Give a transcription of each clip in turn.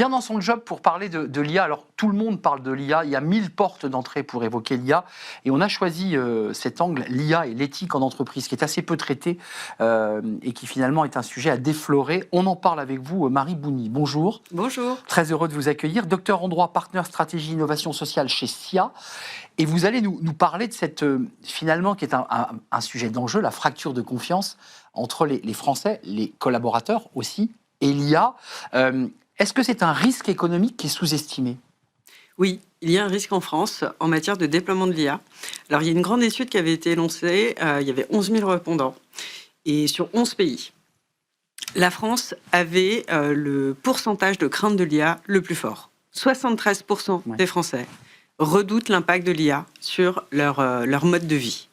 bien dans son job pour parler de l'IA. Alors, tout le monde parle de l'IA. Il y a 1000 portes d'entrée pour évoquer l'IA. Et on a choisi cet angle, l'IA et l'éthique en entreprise, qui est assez peu traité et qui finalement est un sujet à déflorer. On en parle avec vous, Marie Bouni. Bonjour. Bonjour. Très heureux de vous accueillir. Docteur en droit, partenaire stratégie innovation sociale chez SIA. Et vous allez nous parler de cette, finalement, qui est un sujet d'enjeu, la fracture de confiance entre les Français, les collaborateurs aussi, et l'IA. Est-ce que c'est un risque économique qui est sous-estimé ? Oui, il y a un risque en France en matière de déploiement de l'IA. Alors, il y a une grande étude qui avait été lancée, il y avait 11 000 répondants, et sur 11 pays. La France avait le pourcentage de crainte de l'IA le plus fort. 73% des Français redoutent l'impact de l'IA sur leur mode de vie.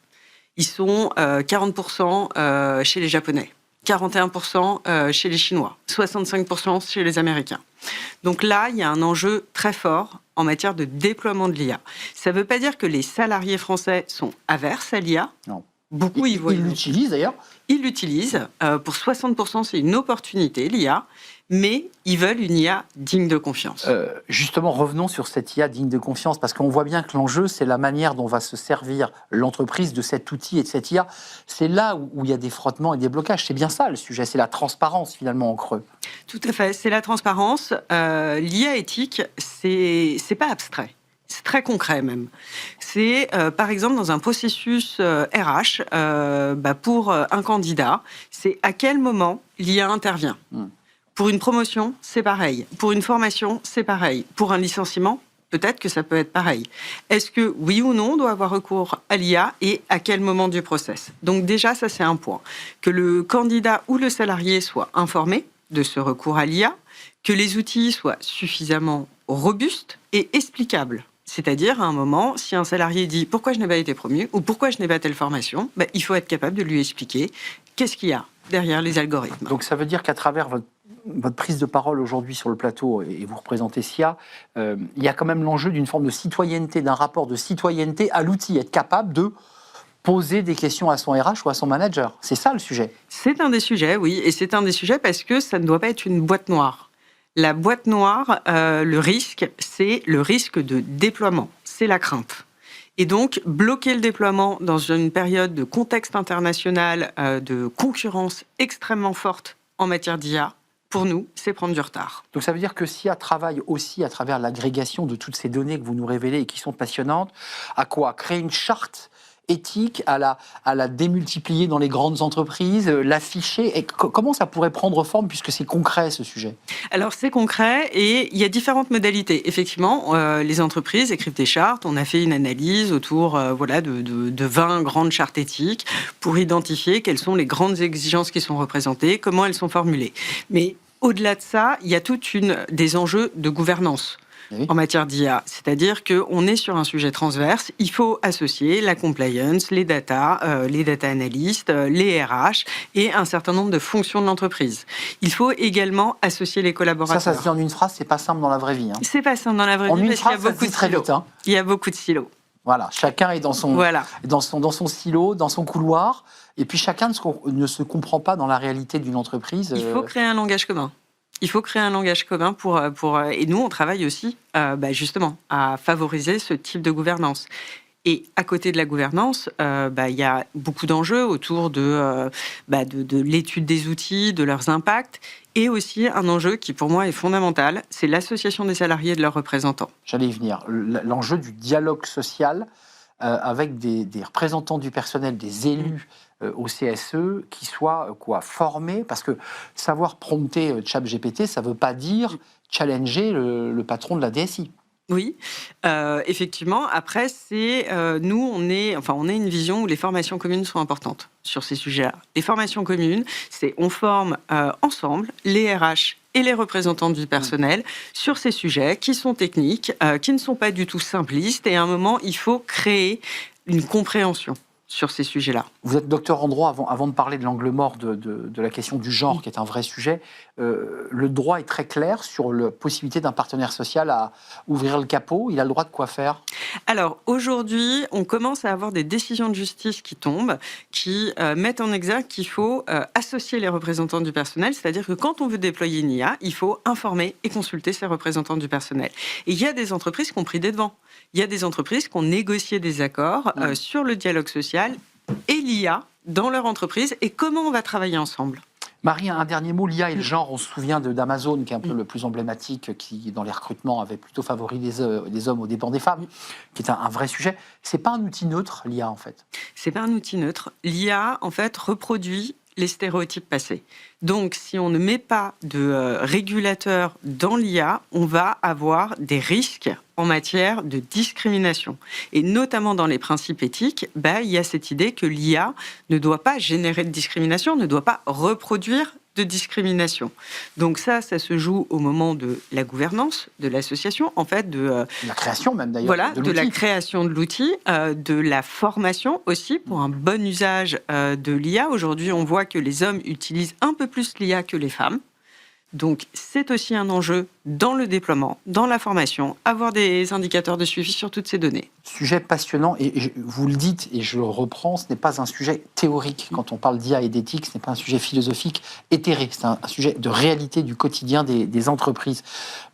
Ils sont 40% chez les Japonais, 41% chez les Chinois, 65% chez les Américains. Donc là, il y a un enjeu très fort en matière de déploiement de l'IA. Ça ne veut pas dire que les salariés français sont averses à l'IA. Non. Beaucoup ils l'utilisent d'ailleurs. Ils l'utilisent. Pour 60%, c'est une opportunité, l'IA, mais ils veulent une IA digne de confiance. Justement, revenons sur cette IA digne de confiance, parce qu'on voit bien que l'enjeu, c'est la manière dont va se servir l'entreprise de cet outil et de cette IA. C'est là où il y a des frottements et des blocages. C'est bien ça le sujet, c'est la transparence finalement en creux. Tout à fait, c'est la transparence. L'IA éthique, c'est pas abstrait. C'est très concret même. C'est par exemple dans un processus RH pour un candidat, c'est à quel moment l'IA intervient. Pour une promotion, c'est pareil. Pour une formation, c'est pareil. Pour un licenciement, peut-être que ça peut être pareil. Est-ce que oui ou non on doit avoir recours à l'IA et à quel moment du process? Donc déjà, ça c'est un point. Que le candidat ou le salarié soit informé de ce recours à l'IA, que les outils soient suffisamment robustes et explicables. C'est-à-dire, à un moment, si un salarié dit « pourquoi je n'ai pas été promu » ou « pourquoi je n'ai pas telle formation », il faut être capable de lui expliquer qu'est-ce qu'il y a derrière les algorithmes. Donc ça veut dire qu'à travers votre prise de parole aujourd'hui sur le plateau, et vous représentez SIA, il y a quand même l'enjeu d'une forme de citoyenneté, d'un rapport de citoyenneté à l'outil, être capable de poser des questions à son RH ou à son manager. C'est ça le sujet. C'est un des sujets, oui, et c'est un des sujets parce que ça ne doit pas être une boîte noire. La boîte noire, le risque, c'est le risque de déploiement, c'est la crainte. Et donc, bloquer le déploiement dans une période de contexte international, de concurrence extrêmement forte en matière d'IA, pour nous, c'est prendre du retard. Donc ça veut dire que SIA travaille aussi à travers l'agrégation de toutes ces données que vous nous révélez et qui sont passionnantes, à quoi? Créer une charte éthique, à la démultiplier dans les grandes entreprises, l'afficher. Et comment ça pourrait prendre forme, puisque c'est concret ce sujet? Alors c'est concret et il y a différentes modalités. Effectivement, les entreprises écrivent des chartes. On a fait une analyse autour de 20 grandes chartes éthiques pour identifier quelles sont les grandes exigences qui sont représentées, comment elles sont formulées. Mais au-delà de ça, il y a des enjeux de gouvernance. Oui. En matière d'IA. C'est-à-dire qu'on est sur un sujet transverse. Il faut associer la compliance, les data analystes, les RH et un certain nombre de fonctions de l'entreprise. Il faut également associer les collaborateurs. Ça se dit en une phrase, c'est pas simple dans la vraie vie. C'est pas simple dans la vraie vie parce qu'il y a beaucoup de silos. Il y a beaucoup de silos. Voilà, chacun est dans son silo, dans son couloir, et puis chacun ne se comprend pas dans la réalité d'une entreprise. Il faut créer un langage commun. Il faut créer un langage commun et nous, on travaille aussi justement à favoriser ce type de gouvernance. Et à côté de la gouvernance, il y a beaucoup d'enjeux autour de l'étude des outils, de leurs impacts, et aussi un enjeu qui pour moi est fondamental, c'est l'association des salariés et de leurs représentants. J'allais y venir. L'enjeu du dialogue social avec des représentants du personnel, des élus au CSE qui soient formés, parce que savoir prompter ChatGPT, ça ne veut pas dire challenger le patron de la DSI. Oui, effectivement. Après, nous, on a une vision où les formations communes sont importantes sur ces sujets-là. Les formations communes, on forme ensemble les RH et les représentants du personnel sur ces sujets qui sont techniques, qui ne sont pas du tout simplistes. Et à un moment, il faut créer une compréhension. sur ces sujets-là. Vous êtes docteur en droit, avant de parler de l'angle mort de la question du genre, qui est un vrai sujet. Le droit est très clair sur la possibilité d'un partenaire social à ouvrir le capot. Il a le droit de quoi faire? Alors aujourd'hui, on commence à avoir des décisions de justice qui tombent, qui mettent en exergue qu'il faut associer les représentants du personnel, c'est-à-dire que quand on veut déployer une IA, il faut informer et consulter ces représentants du personnel. Et il y a des entreprises qui ont pris des devants. Il y a des entreprises qui ont négocié des accords sur le dialogue social et l'IA dans leur entreprise et comment on va travailler ensemble. Marie, un dernier mot, l'IA et le genre. On se souvient d'Amazon, qui est un peu le plus emblématique, qui, dans les recrutements, avait plutôt favorisé les hommes aux dépens des femmes, qui est un vrai sujet. C'est pas un outil neutre, l'IA, en fait? C'est pas un outil neutre. L'IA, en fait, reproduit les stéréotypes passés. Donc, si on ne met pas de régulateur dans l'IA, on va avoir des risques en matière de discrimination. Et notamment dans les principes éthiques, il y a cette idée que l'IA ne doit pas générer de discrimination, ne doit pas reproduire de discrimination. Donc ça se joue au moment de la gouvernance de l'association, en fait, de la création même d'ailleurs. Voilà, de la création de l'outil, de la formation aussi pour un bon usage de l'IA. Aujourd'hui, on voit que les hommes utilisent un peu plus l'IA que les femmes. Donc, c'est aussi un enjeu dans le déploiement, dans la formation, avoir des indicateurs de suivi sur toutes ces données. Sujet passionnant, et vous le dites, et je le reprends, ce n'est pas un sujet théorique. Quand on parle d'IA et d'éthique, ce n'est pas un sujet philosophique éthéré, c'est un sujet de réalité du quotidien des entreprises.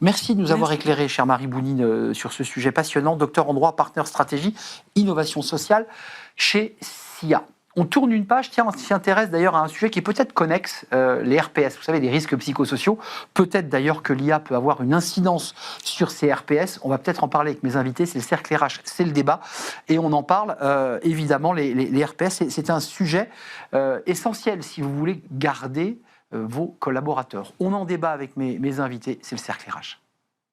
Merci de nous avoir éclairé, chère Marie Bounine, sur ce sujet passionnant. Docteur en droit, partenaire stratégie, innovation sociale chez SIA. On tourne une page, tiens, on s'y intéresse d'ailleurs à un sujet qui est peut-être connexe, les RPS, vous savez, les risques psychosociaux. Peut-être d'ailleurs que l'IA peut avoir une incidence sur ces RPS. On va peut-être en parler avec mes invités, c'est le cercle RH, c'est le débat. Et on en parle, évidemment, les RPS, c'est un sujet essentiel si vous voulez garder vos collaborateurs. On en débat avec mes invités, c'est le cercle RH.